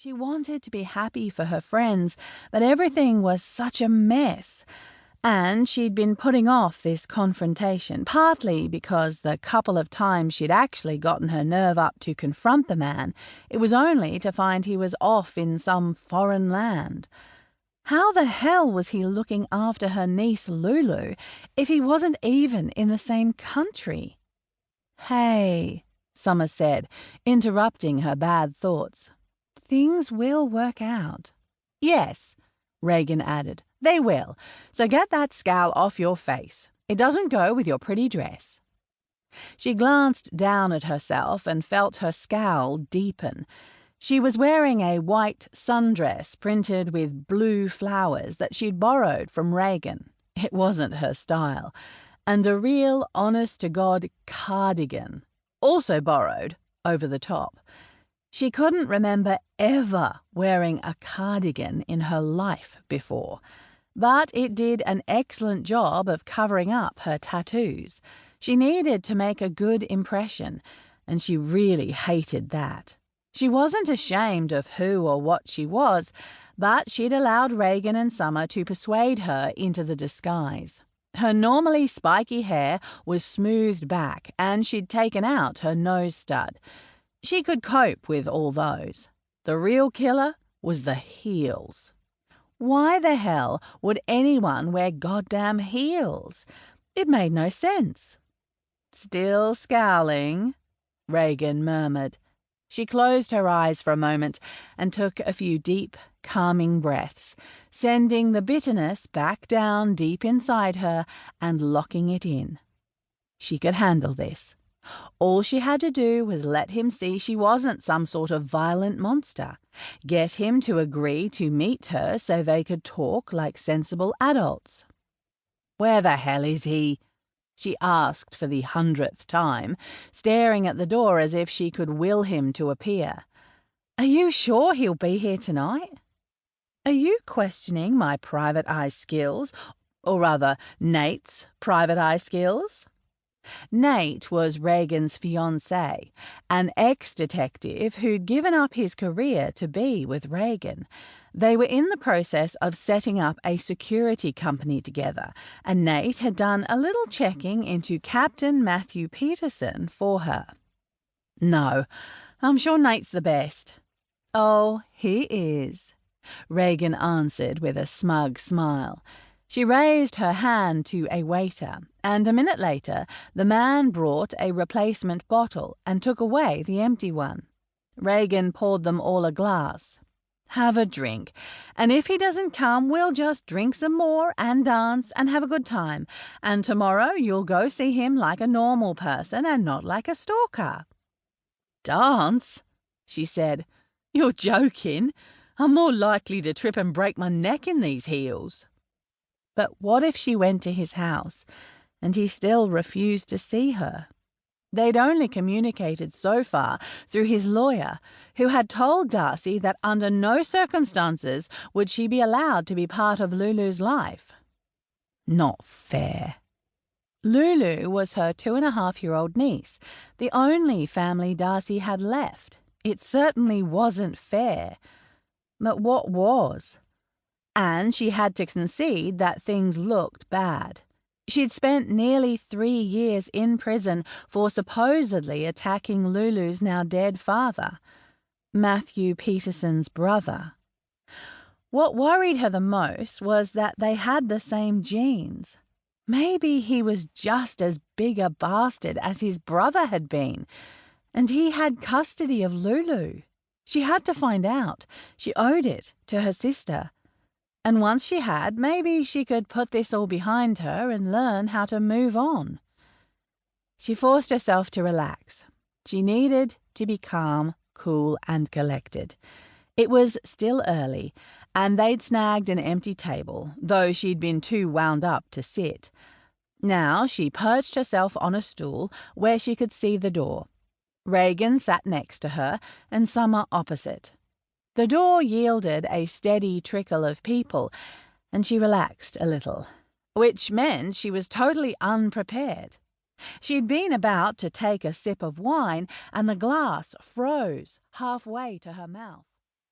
She wanted to be happy for her friends, but everything was such a mess. And she'd been putting off this confrontation, partly because the couple of times she'd actually gotten her nerve up to confront the man, it was only to find he was off in some foreign land. How the hell was he looking after her niece Lulu if he wasn't even in the same country? "Hey," Summer said, interrupting her bad thoughts. "Things will work out." "Yes," Reagan added, "they will. So get that scowl off your face. It doesn't go with your pretty dress." She glanced down at herself and felt her scowl deepen. She was wearing a white sundress printed with blue flowers that she'd borrowed from Reagan. It wasn't her style. And a real honest-to-God cardigan, also borrowed, over the top. She couldn't remember ever wearing a cardigan in her life before, but it did an excellent job of covering up her tattoos. She needed to make a good impression, and she really hated that. She wasn't ashamed of who or what she was, but she'd allowed Reagan and Summer to persuade her into the disguise. Her normally spiky hair was smoothed back, and she'd taken out her nose stud. She could cope with all those. The real killer was the heels. Why the hell would anyone wear goddamn heels? It made no sense. "Still scowling?" Reagan murmured. She closed her eyes for a moment and took a few deep, calming breaths, sending the bitterness back down deep inside her and locking it in. She could handle this. All she had to do was let him see she wasn't some sort of violent monster. Get him to agree to meet her so they could talk like sensible adults. "Where the hell is he?" she asked for the 100th time, staring at the door as if she could will him to appear. "Are you sure he'll be here tonight? Are you questioning my private eye skills, or rather Nate's private eye skills?" Nate was Reagan's fiancé, an ex-detective who'd given up his career to be with Reagan. They were in the process of setting up a security company together, and Nate had done a little checking into Captain Matthew Peterson for her. "No, I'm sure Nate's the best." "Oh, he is," Reagan answered with a smug smile. She raised her hand to a waiter, and a minute later the man brought a replacement bottle and took away the empty one. Reagan poured them all a glass. "Have a drink, and if he doesn't come, we'll just drink some more and dance and have a good time, and tomorrow you'll go see him like a normal person and not like a stalker." "Dance?" she said. "You're joking. I'm more likely to trip and break my neck in these heels." But what if she went to his house and he still refused to see her? They'd only communicated so far through his lawyer, who had told Darcy that under no circumstances would she be allowed to be part of Lulu's life. Not fair. Lulu was her 2.5-year-old niece, the only family Darcy had left. It certainly wasn't fair. But what was? And she had to concede that things looked bad. She'd spent nearly 3 years in prison for supposedly attacking Lulu's now dead father, Matthew Peterson's brother. What worried her the most was that they had the same genes. Maybe he was just as big a bastard as his brother had been, and he had custody of Lulu. She had to find out. She owed it to her sister. And once she had, maybe she could put this all behind her and learn how to move on. She forced herself to relax. She needed to be calm, cool, and collected. It was still early, and they'd snagged an empty table, though she'd been too wound up to sit. Now she perched herself on a stool where she could see the door. Reagan sat next to her, and Summer opposite. The door yielded a steady trickle of people, and she relaxed a little, which meant she was totally unprepared. She'd been about to take a sip of wine, and the glass froze halfway to her mouth.